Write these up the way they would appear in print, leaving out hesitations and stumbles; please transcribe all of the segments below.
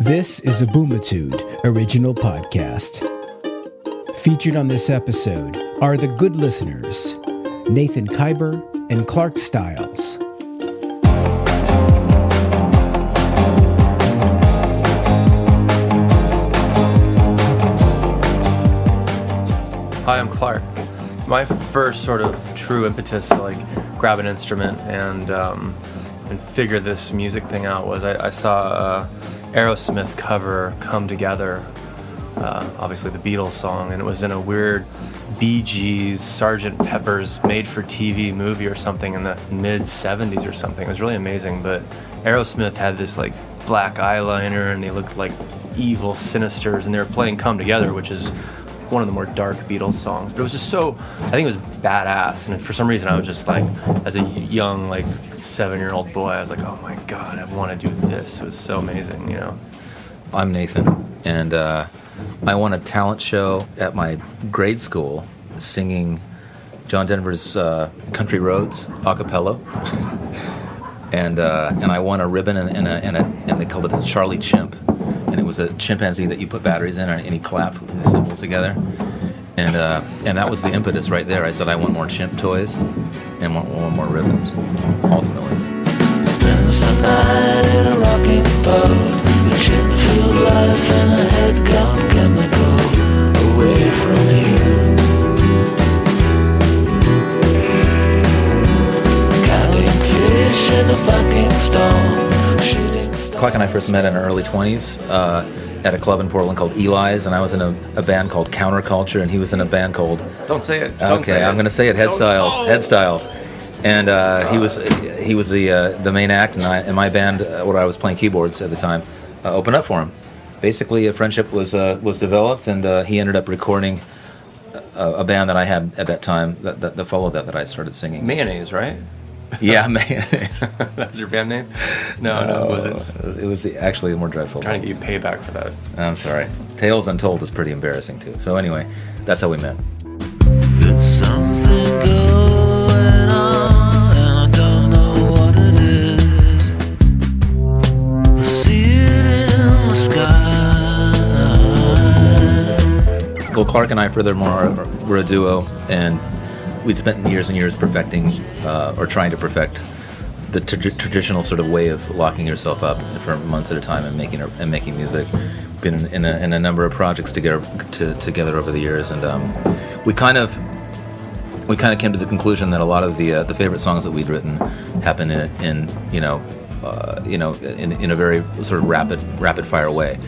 This is a boomitude original podcast. Featured on this episode are the good listeners, Nathan Khyber and Clark Stiles. Hi, I'm Clark. My first sort of true impetus to grab an instrument and figure this music thing out was I saw a Aerosmith cover Come Together, obviously the Beatles song, and it was in a weird Bee Gees, Sgt. Pepper's made-for-TV movie or something in the mid-'70s or something. It was really amazing, but Aerosmith had this black eyeliner and they looked like evil Sinisters, and they were playing Come Together, which is one of the more dark Beatles songs, but it was just I think it was badass, and for some reason I was just as a young 7-year-old boy, I was oh my god, I want to do this. It was so amazing, I'm Nathan, and I won a talent show at my grade school singing John Denver's Country Roads a cappella, and I won a ribbon and they called it a Charlie Chimp. And it was a chimpanzee that you put batteries in, and he clapped the cymbals together, and that was the impetus right there. I said I want more chimp toys and want more ribbons. Ultimately, spend some night in a rocking boat, the chimp-filled life in a head-gone chemical, away from you. Counting fish in a bucking stone. Clark and I first met in our early 20s at a club in Portland called Eli's, and I was in a band called Counterculture, and he was in a band called... Don't say it. I'm going to say it. Head Styles. And he was the main act, and my band, where I was playing keyboards at the time, opened up for him. Basically, a friendship was developed, and he ended up recording a band that I had at that time that followed that I started singing. Mayonnaise, right? Yeah, Mayonnaise. That was your band name? No, it wasn't. It was actually more dreadful. I'm trying to get you payback for that. I'm sorry. Tales Untold is pretty embarrassing, too. So anyway, that's how we met. There's something going on, and I don't know what it is. I see it in the sky. Well, Clark and I, furthermore, were a duo, and we'd spent years and years perfecting, or trying to perfect, the traditional sort of way of locking yourself up for months at a time and making music. Been in a number of projects together over the years, and we kind of came to the conclusion that a lot of the favorite songs that we'd written happen in a very sort of rapid fire way,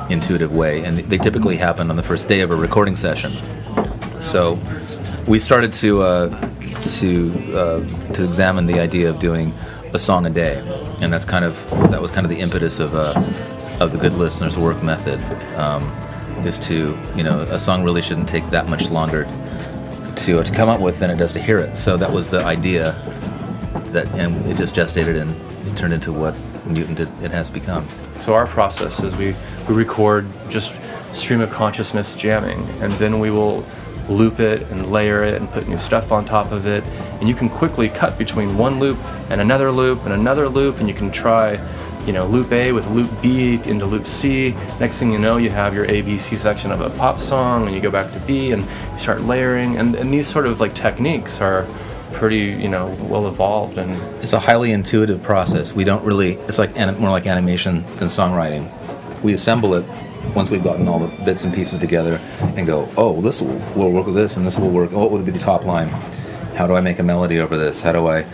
intuitive way, and they typically happen on the first day of a recording session. So we started to examine the idea of doing a song a day, and that was kind of the impetus of the Good Listeners work method. Is to a song really shouldn't take that much longer to come up with than it does to hear it. So that was the idea, and it just gestated and it turned into what Mutant it has become. So our process is we record just stream of consciousness jamming, and then we will loop it and layer it and put new stuff on top of it, and you can quickly cut between one loop and another loop and another loop, and you can try loop A with loop B into loop C. Next thing you know, you have your ABC section of a pop song, and you go back to B and you start layering, and these sort of techniques are pretty well evolved, and it's a highly intuitive process. We don't really, it's more like animation than songwriting. We assemble it once we've gotten all the bits and pieces together and go, oh, this will work with this, and this will work. What would be the top line? How do I make a melody over this? How do I,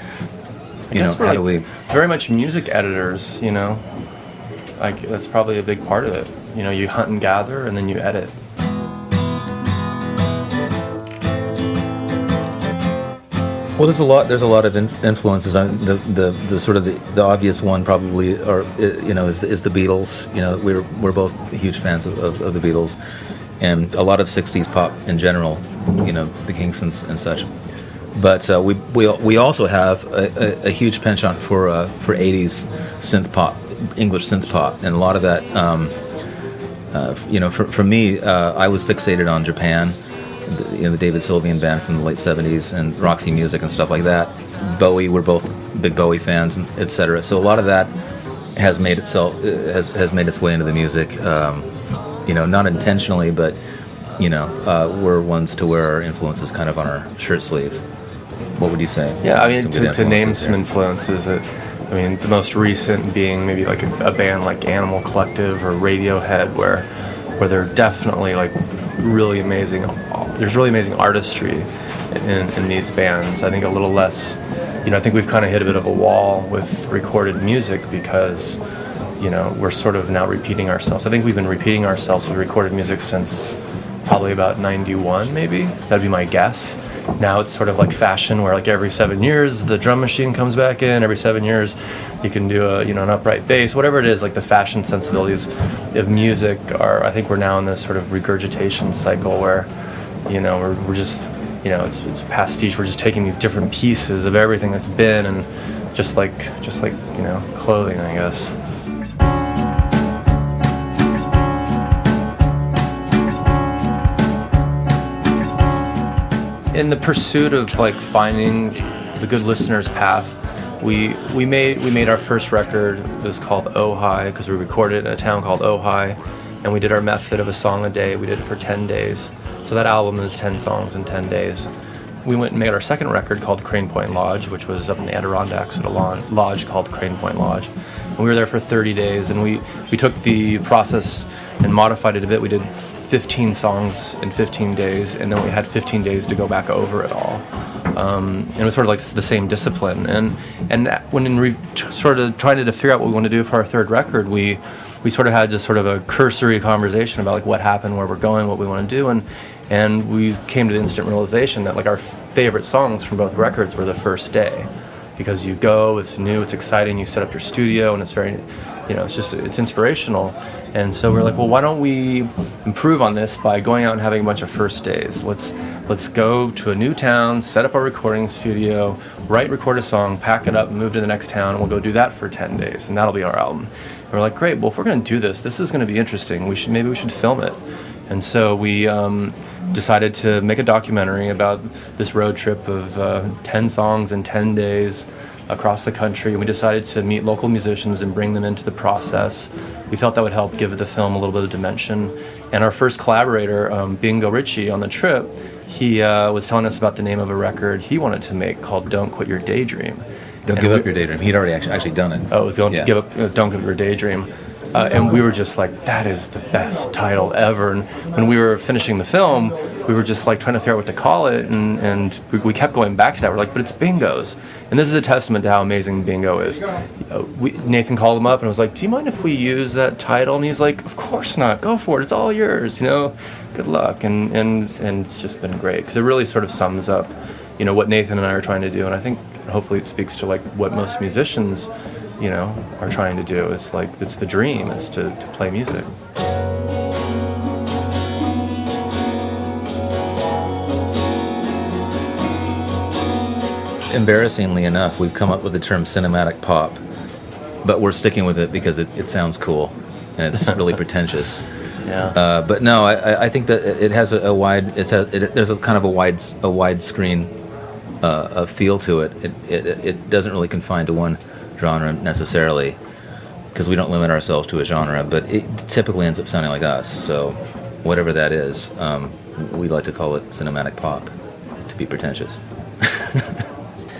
how do we... Very much music editors, that's probably a big part of it. You hunt and gather, and then you edit. Well, there's a lot of influences. The sort of the obvious one probably is the Beatles. We're both huge fans of the Beatles, and a lot of '60s pop in general. The Kinks and such. But we also have a huge penchant for '80s synth pop, English synth pop, and a lot of that. For me, I was fixated on Japan. The David Sylvian band from the late '70s and Roxy Music and stuff like that. Bowie, we're both big Bowie fans, etc. So a lot of that has made its way into the music. Not intentionally, but we're ones to wear our influences kind of on our shirt sleeves. What would you say? Yeah, I mean, Some good to name influences some there. influences, the most recent being maybe like a band like Animal Collective or Radiohead, where they're definitely like really amazing. There's really amazing artistry in these bands. I think a little less, I think we've kind of hit a bit of a wall with recorded music because, we're sort of now repeating ourselves. I think we've been repeating ourselves with recorded music since probably about 91, maybe. That'd be my guess. Now it's sort of like fashion where like every 7 years the drum machine comes back in, every 7 years you can do an upright bass, whatever it is, like the fashion sensibilities of music I think we're now in this sort of regurgitation cycle where, we're just, it's pastiche. We're just taking these different pieces of everything that's been and just like clothing, I guess. In the pursuit of like finding the good listener's path, we made our first record. It was called Ojai because we recorded it in a town called Ojai, and we did our method of a song a day. We did it for 10 days. So that album is 10 songs in 10 days. We went and made our second record called Crane Point Lodge, which was up in the Adirondacks at a lodge called Crane Point Lodge. And we were there for 30 days, and we took the process and modified it a bit. We did 15 songs in 15 days, and then we had 15 days to go back over it all. And it was sort of like the same discipline. And when we sort of trying to figure out what we want to do for our third record, we sort of had just sort of a cursory conversation about like what happened, where we're going, what we want to do, and we came to the instant realization that like our favorite songs from both records were the first day, because you go, it's new, it's exciting, you set up your studio, and it's very, it's inspirational. And so we're like, well, why don't we improve on this by going out and having a bunch of first days? Let's go to a new town, set up a recording studio, record a song, pack it up, move to the next town, and we'll go do that for 10 days, and that'll be our album. And we're like, great, well, if we're going to do this is going to be interesting. Maybe we should film it. And so we decided to make a documentary about this road trip of 10 songs in 10 days across the country, and we decided to meet local musicians and bring them into the process. We felt that would help give the film a little bit of dimension. And our first collaborator, Bingo Ritchie, on the trip, he was telling us about the name of a record he wanted to make called Don't Quit Your Daydream. Don't Give Up Your Daydream. He'd already actually done it. Oh, it was going to give up, Don't Give Up Your Daydream. And we were just like, that is the best title ever. And when we were finishing the film, we were just like trying to figure out what to call it, and we kept going back to that. We're like, but it's Bingo's. And this is a testament to how amazing Bingo is. Nathan called him up and was like, do you mind if we use that title? And he's like, of course not, go for it, it's all yours, good luck. And it's just been great, because it really sort of sums up, what Nathan and I are trying to do. And I think hopefully it speaks to like what most musicians are trying to do. It's like, it's the dream, is to play music. Embarrassingly enough, we've come up with the term cinematic pop, but we're sticking with it because it sounds cool and it's really pretentious. Yeah. But no, I think that it has there's a kind of a widescreen feel to it. It doesn't really confine to one genre necessarily, because we don't limit ourselves to a genre, but it typically ends up sounding like us. So whatever that is, we like to call it cinematic pop, to be pretentious.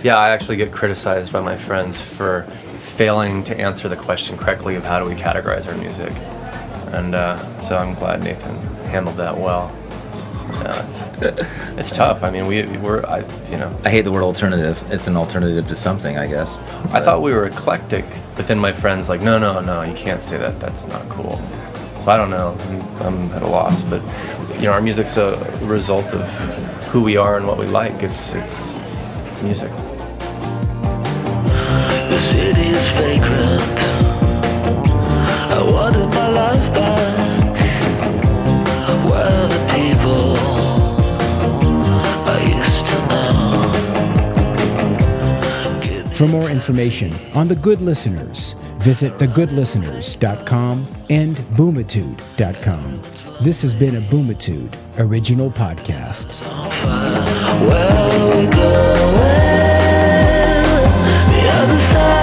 Yeah, I actually get criticized by my friends for failing to answer the question correctly of how do we categorize our music. And so I'm glad Nathan handled that well. It's tough. I mean, I hate the word alternative. It's an alternative to something, I guess. I thought we were eclectic, but then my friend's like, no, you can't say that. That's not cool. So I don't know. I'm at a loss. But our music's a result of who we are and what we like. It's music. The city is vagrant. I wanted my life back. Where are the people I used to know? For more information on The Good Listeners, visit thegoodlisteners.com and boomitude.com. This has been a Boomitude original podcast. Where are we going? The other side.